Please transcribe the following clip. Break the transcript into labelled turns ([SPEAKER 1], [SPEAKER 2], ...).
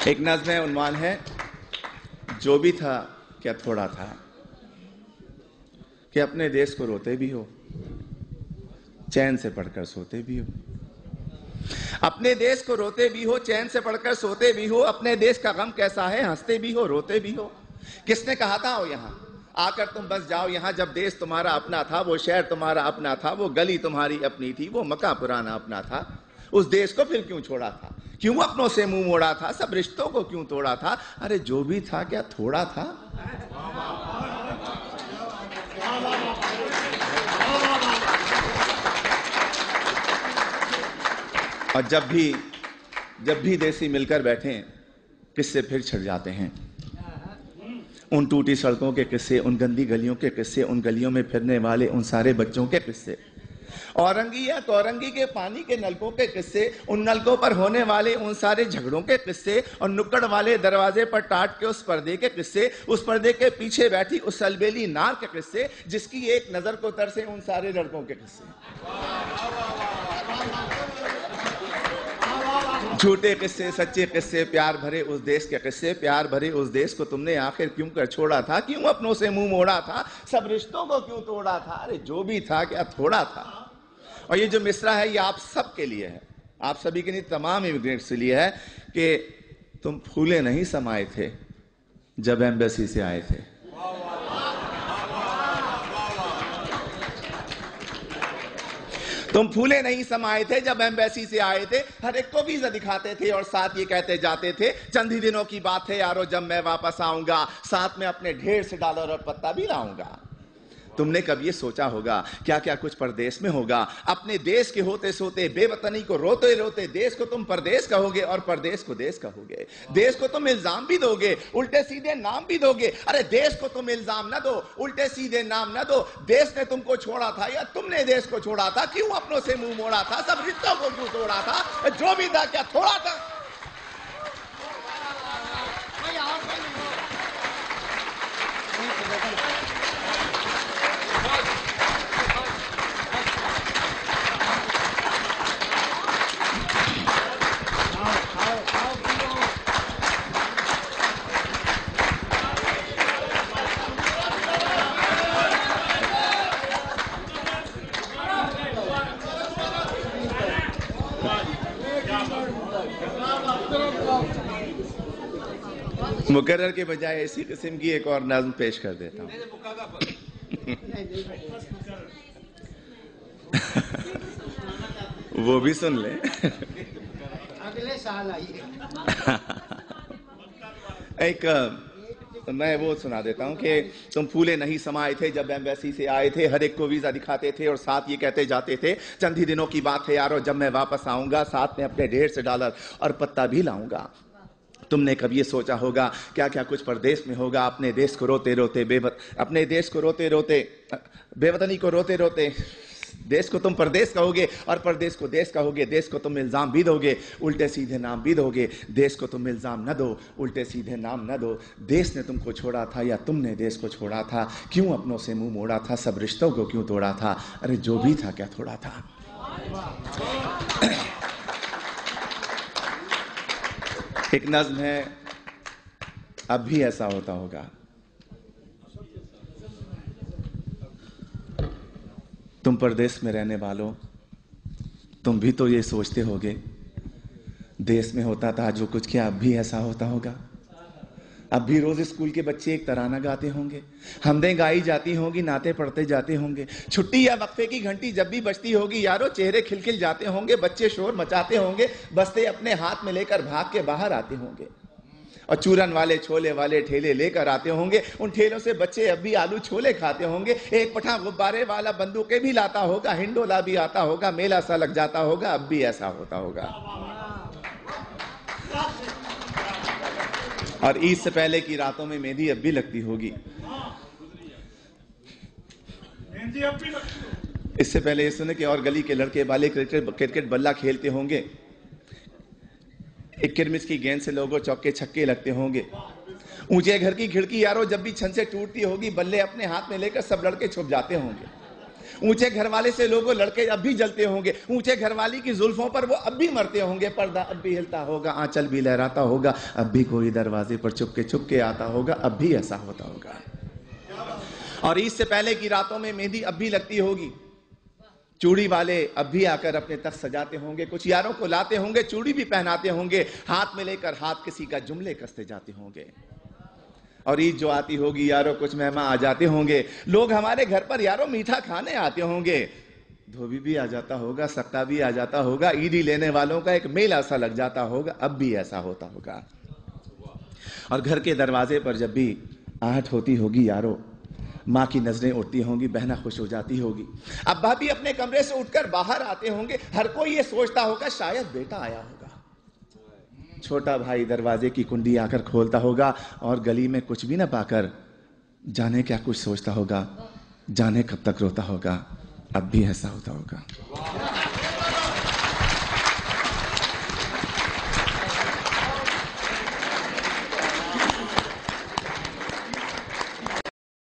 [SPEAKER 1] एक नज़्म है, उन्वान है जो भी था क्या थोड़ा था, कि अपने देश को रोते भी हो, चैन से पढ़कर सोते भी हो। अपने देश को रोते भी हो, चैन से पढ़कर सोते भी हो। अपने देश का गम कैसा है, हंसते भी हो, रोते भी हो। किसने कहा था, आओ यहाँ आकर तुम बस जाओ यहाँ। जब देश तुम्हारा अपना था, वो शहर तुम्हारा अपना था, वो गली तुम्हारी अपनी थी, वो मकान पुराना अपना था। उस देश को फिर क्यों छोड़ा था, क्यों अपनों से मुंह मोड़ा था, सब रिश्तों को क्यों तोड़ा था। अरे जो भी था क्या थोड़ा था। और जब भी देसी मिलकर बैठे, किस्से फिर छिड़ जाते हैं। उन टूटी सड़कों के किस्से, उन गंदी गलियों के किस्से, उन गलियों में फिरने वाले उन सारे बच्चों के किस्से, औरंगी या तौरंगी के पानी के नलकों के किस्से, उन नलकों पर होने वाले उन सारे झगड़ों के किस्से, और नुक्कड़ वाले दरवाजे पर टाट के उस पर्दे के किस्से, उस पर्दे के पीछे बैठी उस अलबेली नार के किस्से, जिसकी एक नजर को तरसे उन सारे लड़कों के किस्से। झूठे किस्से, सच्चे किस्से, प्यार भरे उस देश के किस्से। प्यार भरे उस देश को तुमने आखिर क्यों कर छोड़ा था, क्यों अपनों से मुंह मोड़ा था, सब रिश्तों को क्यों तोड़ा था। अरे जो भी था क्या थोड़ा था। और ये जो मिसरा है ये आप सब के लिए है, आप सभी के लिए, तमाम इमिग्रेंट्स के लिए है, कि तुम फूले नहीं समाये थे जब एम्बेसी से आए थे। तुम फूले नहीं समाये थे जब एम्बेसी से आए थे। हर एक को वीजा दिखाते थे और साथ ये कहते जाते थे, चंद ही दिनों की बात है यारो जब मैं वापस आऊंगा, साथ में अपने ढेर से डॉलर और पत्ता भी लाऊंगा। तुमने कब ये सोचा होगा क्या क्या कुछ परदेश में होगा। अपने देश के होते सोते, बेवतनी को रोते रोते, देश को तुम परदेश कहोगे और परदेश को देश कहोगे। देश को तुम इल्जाम भी दोगे, उल्टे सीधे नाम भी दोगे। अरे देश को तुम इल्जाम न दो, उल्टे सीधे नाम न दो। देश ने तुमको छोड़ा था या तुमने देश को छोड़ा था, क्यों अपनों से मुंह मोड़ा था, सब रिश्तों को क्यों तोड़ा था। जो भी था क्या थोड़ा था। मुकर्रर के बजाय इसी किस्म की एक और नज़्म पेश कर देता हूं। वो भी सुन ले।
[SPEAKER 2] अगले साल आइए।
[SPEAKER 1] मैं वो सुना देता हूं कि तुम फूले नहीं समाये थे जब एम्बेसी से आए थे। हर एक को वीजा दिखाते थे और साथ ये कहते जाते थे, चंद ही दिनों की बात है यारो जब मैं वापस आऊंगा, साथ में अपने ढेर से डॉलर और पत्ता भी लाऊंगा। तुमने कभी ये सोचा होगा क्या क्या कुछ परदेश में होगा। अपने देश को रोते रोते अपने देश को रोते रोते, बेवतनी को रोते रोते, देश को तुम परदेश कहोगे और परदेश को देश कहोगे। देश को तुम इल्जाम भी दोगे, उल्टे सीधे नाम भी दोगे। देश को तुम इल्जाम न दो, उल्टे सीधे नाम न दो। देश ने तुमको छोड़ा था या तुमने देश को छोड़ा था, क्यों अपनों से मुंह मोड़ा था, सब रिश्तों को क्यों तोड़ा था। अरे जो भी था क्या थोड़ा था। एक नज़्म है, अब भी ऐसा होता होगा। तुम परदेश में रहने वालों, तुम भी तो ये सोचते होगे, देश में होता था जो कुछ, क्या अब भी ऐसा होता होगा। अब भी रोज स्कूल के बच्चे एक तराना गाते होंगे, हमदें गाई जाती होंगी, नाते पढ़ते जाते होंगे। छुट्टी या वक्फे की घंटी जब भी बजती होगी यारो, चेहरे खिलखिल जाते होंगे, बच्चे शोर मचाते होंगे, बस्ते अपने हाथ में लेकर भाग के बाहर आते होंगे। और चूरन वाले छोले वाले ठेले लेकर आते होंगे, उन ठेलों से बच्चे अब भी आलू छोले खाते होंगे। एक पठान गुब्बारे वाला बंदूकें भी लाता होगा, हिंडोला भी आता होगा, मेला सा लग जाता होगा। अब भी ऐसा होता होगा। और ईद से पहले की रातों में मेहंदी अब भी लगती होगी। इससे पहले ये सुने कि और गली के लड़के वाले क्रिकेट बल्ला खेलते होंगे, एक किरमिस की गेंद से लोगों चौके छक्के लगते होंगे। ऊंचे घर की खिड़की यारो जब भी छन से टूटती होगी, बल्ले अपने हाथ में लेकर सब लड़के छुप जाते होंगे। ऊंचे घर वाले से लोगों लड़के अब भी जलते होंगे, ऊंचे घर वाली की जुल्फों पर वो अब भी मरते होंगे, पर्दा अब भी हिलता होगा, आंचल भी लहराता होगा, अब भी कोई दरवाजे पर चुपके आता होगा, अब भी ऐसा होता होगा। और ईद से पहले की रातों में मेहंदी अब भी लगती होगी, चूड़ी वाले अब भी आकर अपने तख्त सजाते होंगे, कुछ यारों को लाते होंगे, चूड़ी भी पहनाते होंगे, हाथ में लेकर हाथ किसी का जुमले कसते जाते होंगे। और ईद जो आती होगी यारों कुछ मेहमान आ जाते होंगे, लोग हमारे घर पर यारों मीठा खाने आते होंगे, धोबी भी आ जाता होगा, सक्का भी आ जाता होगा, ईदी लेने वालों का एक मेला सा लग जाता होगा, अब भी ऐसा होता होगा। और घर के दरवाजे पर जब भी आहट होती होगी यारों, माँ की नजरें उठती होंगी, बहना खुश हो जाती होगी, अब्बा भी अपने कमरे से उठकर बाहर आते होंगे, हर कोई ये सोचता होगा शायद बेटा आया होगा। छोटा भाई दरवाजे की कुंडी आकर खोलता होगा और गली में कुछ भी ना पाकर जाने क्या कुछ सोचता होगा, जाने कब तक रोता होगा, अब भी ऐसा होता होगा।